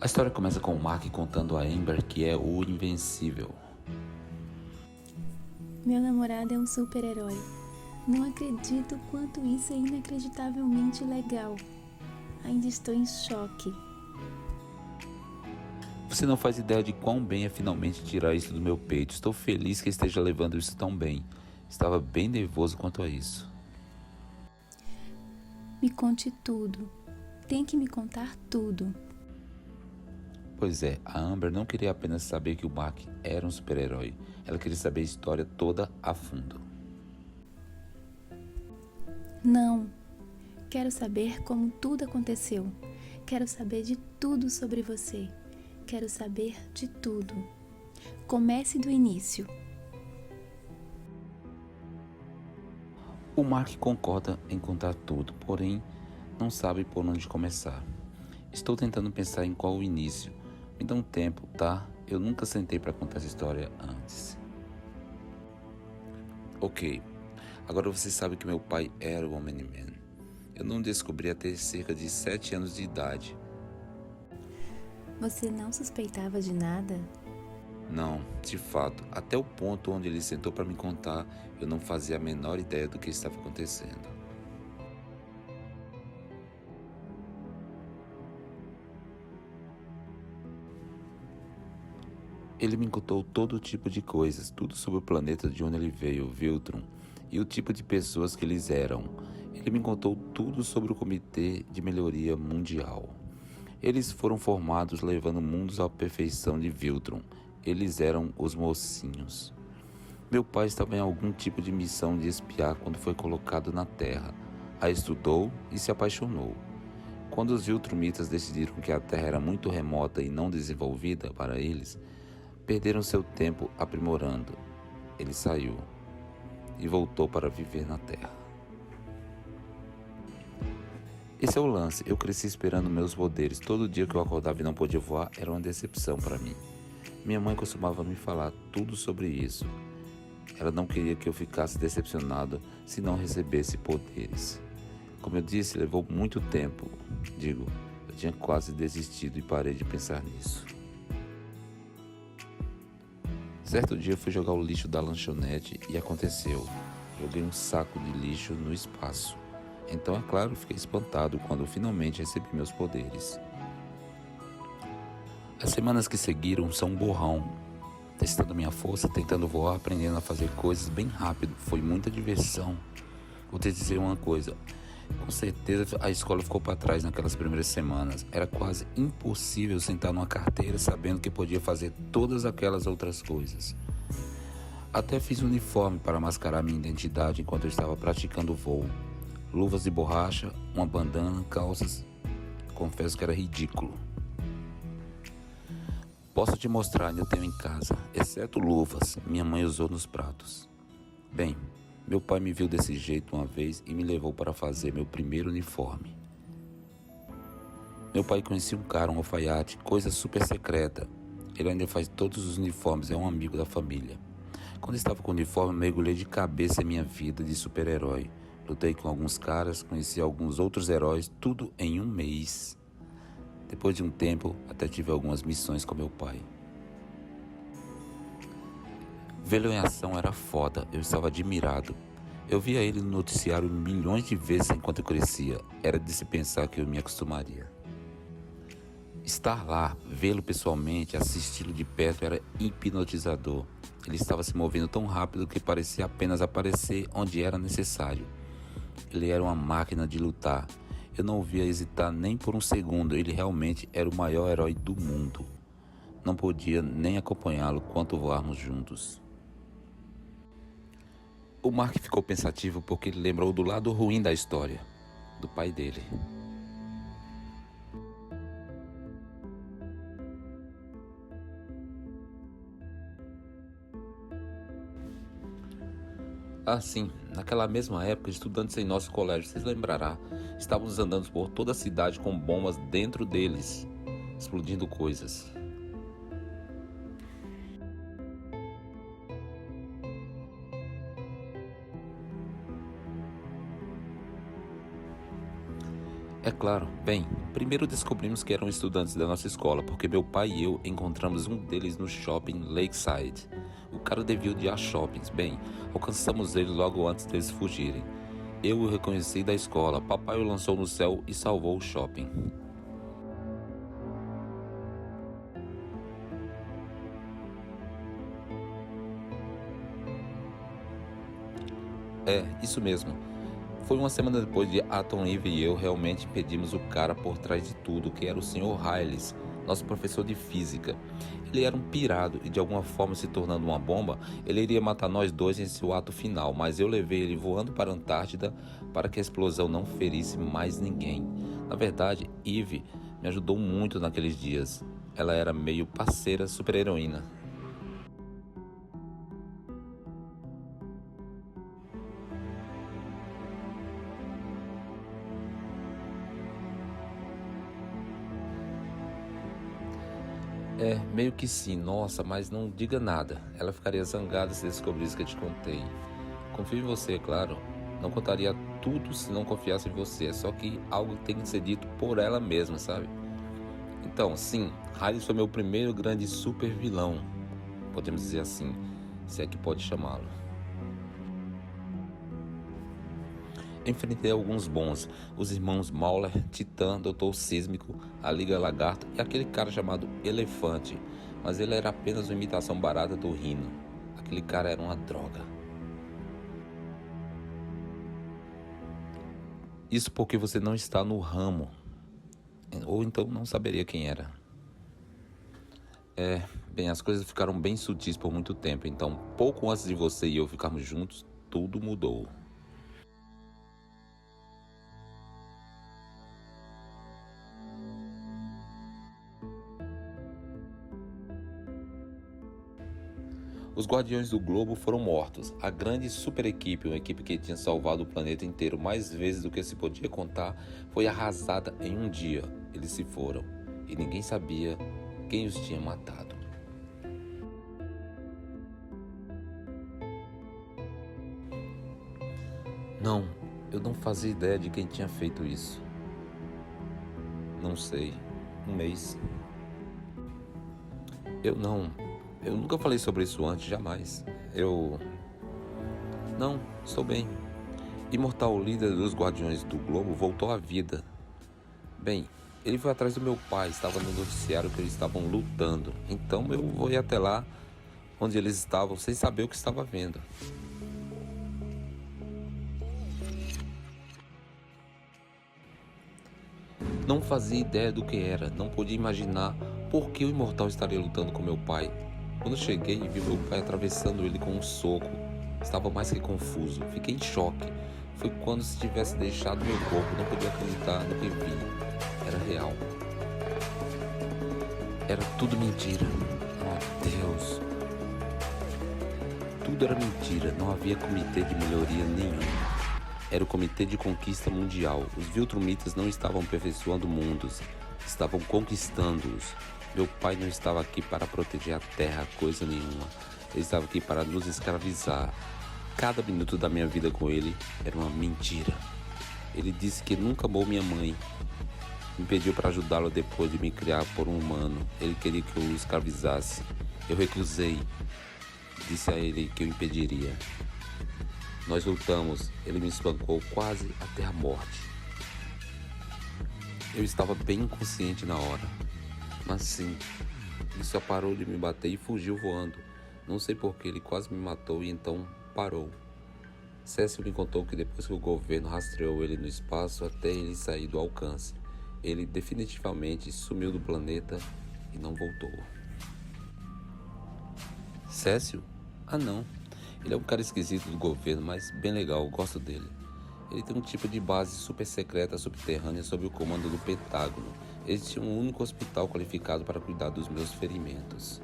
A história começa com o Mark contando a Amber que é o invencível. Meu namorado é um super-herói. Não acredito quanto isso é inacreditavelmente legal. Ainda estou em choque. Você não faz ideia de quão bem é finalmente tirar isso do meu peito. Estou feliz que esteja levando isso tão bem. Estava bem nervoso quanto a isso. Me conte tudo. Tem que me contar tudo. Pois é, a Amber não queria apenas saber que o Mark era um super-herói. Ela queria saber a história toda a fundo. Não. Quero saber como tudo aconteceu. Quero saber de tudo sobre você. Quero saber de tudo. Comece do início. O Mark concorda em contar tudo, porém não sabe por onde começar. Estou tentando pensar em qual o início. Me dá um tempo, tá? Eu nunca sentei para contar essa história antes. Ok, agora você sabe que meu pai era o Omni-Man. Eu não descobri até cerca de 7 anos de idade. Você não suspeitava de nada? Não, de fato, até o ponto onde ele sentou para me contar, eu não fazia a menor ideia do que estava acontecendo. Ele me contou todo tipo de coisas, tudo sobre o planeta de onde ele veio, Viltrum, e o tipo de pessoas que eles eram. Ele me contou tudo sobre o Comitê de Melhoria Mundial. Eles foram formados levando mundos à perfeição de Viltrum. Eles eram os mocinhos. Meu pai estava em algum tipo de missão de espiar quando foi colocado na Terra. A estudou e se apaixonou. Quando os Viltrumitas decidiram que a Terra era muito remota e não desenvolvida para eles, perderam seu tempo aprimorando. Ele saiu e voltou para viver na Terra. Esse é o lance. Eu cresci esperando meus poderes. Todo dia que eu acordava e não podia voar era uma decepção para mim. Minha mãe costumava me falar tudo sobre isso. Ela não queria que eu ficasse decepcionado se não recebesse poderes. Como eu disse, levou muito tempo. Eu tinha quase desistido e parei de pensar nisso. Certo dia eu fui jogar o lixo da lanchonete e aconteceu. Joguei um saco de lixo no espaço. Então, é claro, fiquei espantado quando finalmente recebi meus poderes. As semanas que seguiram são um borrão. Testando minha força, tentando voar, aprendendo a fazer coisas bem rápido. Foi muita diversão. Vou te dizer uma coisa. Com certeza a escola ficou para trás naquelas primeiras semanas. Era quase impossível sentar numa carteira sabendo que podia fazer todas aquelas outras coisas. Até fiz um uniforme para mascarar minha identidade enquanto eu estava praticando o voo. Luvas de borracha, uma bandana, calças. Confesso que era ridículo. Posso te mostrar, ainda tenho em casa, exceto luvas, minha mãe usou nos pratos. Bem, meu pai me viu desse jeito uma vez e me levou para fazer meu primeiro uniforme. Meu pai conhecia um cara, um alfaiate, coisa super secreta. Ele ainda faz todos os uniformes, é um amigo da família. Quando estava com o uniforme, mergulhei de cabeça em minha vida de super-herói. Lutei com alguns caras, conheci alguns outros heróis, tudo em um mês. Depois de um tempo, até tive algumas missões com meu pai. Vê-lo em ação era foda, eu estava admirado. Eu via ele no noticiário milhões de vezes enquanto eu crescia. Era de se pensar que eu me acostumaria. Estar lá, vê-lo pessoalmente, assisti-lo de perto era hipnotizador. Ele estava se movendo tão rápido que parecia apenas aparecer onde era necessário. Ele era uma máquina de lutar. Eu não o via hesitar nem por um segundo. Ele realmente era o maior herói do mundo. Não podia nem acompanhá-lo quanto voarmos juntos. O Mark ficou pensativo porque ele lembrou do lado ruim da história, do pai dele. Ah, sim, naquela mesma época, estudantes em nosso colégio, vocês lembrará, estávamos andando por toda a cidade com bombas dentro deles, explodindo coisas. É claro. Bem, primeiro descobrimos que eram estudantes da nossa escola, porque meu pai e eu encontramos um deles no shopping Lakeside. O cara devia odiar shoppings. Bem, alcançamos ele logo antes deles fugirem. Eu o reconheci da escola. Papai o lançou no céu e salvou o shopping. É, isso mesmo. Foi uma semana depois de Atom Eve e eu realmente impedimos o cara por trás de tudo, que era o Sr. Hyles, nosso professor de física. Ele era um pirado e de alguma forma se tornando uma bomba, ele iria matar nós dois em seu ato final, mas eu levei ele voando para a Antártida para que a explosão não ferisse mais ninguém. Na verdade, Eve me ajudou muito naqueles dias. Ela era meio parceira super-heroína. É, meio que sim, nossa, mas não diga nada. Ela ficaria zangada se descobrisse que eu te contei. Confio em você, é claro. Não contaria tudo se não confiasse em você. É só que algo tem que ser dito por ela mesma, sabe? Então, sim, Hades foi meu primeiro grande super vilão. Podemos dizer assim, se é que pode chamá-lo. Enfrentei alguns bons, os irmãos Mauler, Titã, Doutor Sísmico, a Liga Lagarto e aquele cara chamado Elefante, mas ele era apenas uma imitação barata do Rhino. Aquele cara era uma droga. Isso porque você não está no ramo, ou então não saberia quem era. Bem, as coisas ficaram bem sutis por muito tempo, então pouco antes de você e eu ficarmos juntos, tudo mudou. Os Guardiões do Globo foram mortos. A grande super equipe, uma equipe que tinha salvado o planeta inteiro mais vezes do que se podia contar, foi arrasada em um dia. Eles se foram e ninguém sabia quem os tinha matado. Não, eu não fazia ideia de quem tinha feito isso. Não sei. Um mês. Eu nunca falei sobre isso antes, jamais. Não, estou bem. Imortal, o líder dos Guardiões do Globo, voltou à vida. Bem, ele foi atrás do meu pai, estava no noticiário que eles estavam lutando. Então eu vou ir até lá, onde eles estavam, sem saber o que estava vendo. Não fazia ideia do que era, não podia imaginar por que o Imortal estaria lutando com meu pai. Quando cheguei e vi meu pai atravessando ele com um soco, estava mais que confuso, fiquei em choque. Foi quando se tivesse deixado meu corpo, não podia acreditar no que vi. Era real. Era tudo mentira. Oh, Deus. Tudo era mentira, não havia comitê de melhoria nenhum. Era o Comitê de Conquista Mundial. Os Viltrumitas não estavam aperfeiçoando mundos, estavam conquistando-os. Meu pai não estava aqui para proteger a Terra, coisa nenhuma. Ele estava aqui para nos escravizar. Cada minuto da minha vida com ele era uma mentira. Ele disse que nunca amou minha mãe. Me pediu para ajudá-lo depois de me criar por um humano. Ele queria que eu o escravizasse. Eu recusei. Disse a ele que eu impediria. Nós lutamos, ele me espancou quase até a morte. Eu estava bem inconsciente na hora, mas sim, ele só parou de me bater e fugiu voando. Não sei porque ele quase me matou e então parou. Cécio me contou que depois que o governo rastreou ele no espaço até ele sair do alcance, ele definitivamente sumiu do planeta e não voltou. Cécio? Ah não. Ele é um cara esquisito do governo, mas bem legal, gosto dele. Ele tem um tipo de base super secreta subterrânea sob o comando do Pentágono. Eles tinham um único hospital qualificado para cuidar dos meus ferimentos.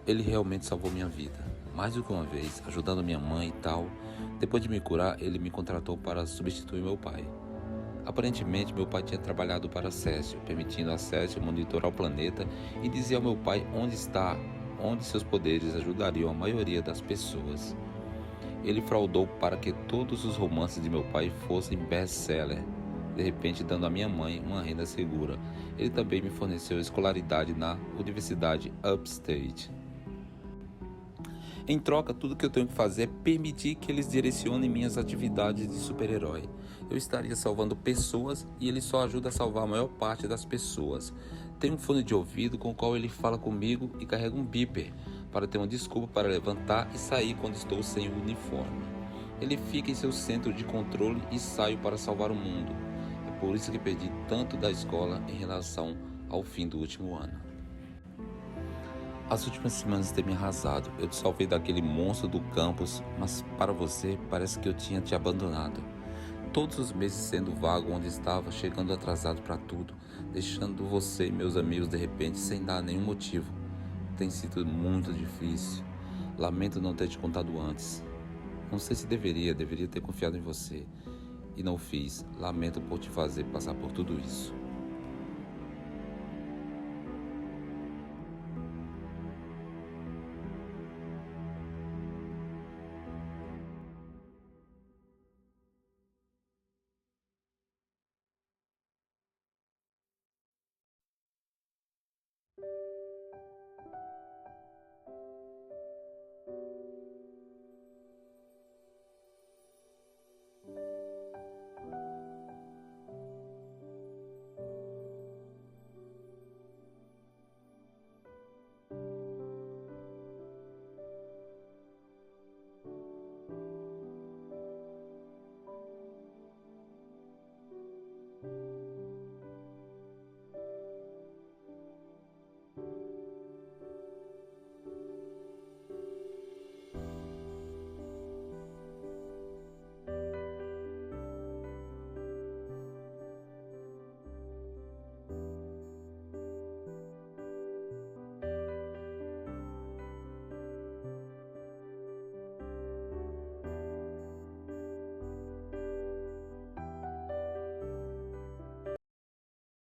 Ele realmente salvou minha vida, mais do que uma vez, ajudando minha mãe e tal. Depois de me curar, ele me contratou para substituir meu pai. Aparentemente, meu pai tinha trabalhado para Cécio, permitindo a Cécio monitorar o planeta e dizer ao meu pai onde seus poderes ajudariam a maioria das pessoas. Ele fraudou para que todos os romances de meu pai fossem best-seller, de repente dando à minha mãe uma renda segura. Ele também me forneceu escolaridade na Universidade Upstate. Em troca, tudo que eu tenho que fazer é permitir que eles direcionem minhas atividades de super-herói. Eu estaria salvando pessoas e ele só ajuda a salvar a maior parte das pessoas. Tem um fone de ouvido com o qual ele fala comigo e carrega um beeper para ter uma desculpa para levantar e sair quando estou sem o uniforme. Ele fica em seu centro de controle e saio para salvar o mundo. É por isso que perdi tanto da escola em relação ao fim do último ano. As últimas semanas têm me arrasado. Eu te salvei daquele monstro do campus, mas para você parece que eu tinha te abandonado. Todos os meses sendo vago onde estava, chegando atrasado para tudo, deixando você e meus amigos de repente sem dar nenhum motivo. Tem sido muito difícil. Lamento não ter te contado antes. Não sei se deveria ter confiado em você. E não fiz. Lamento por te fazer passar por tudo isso.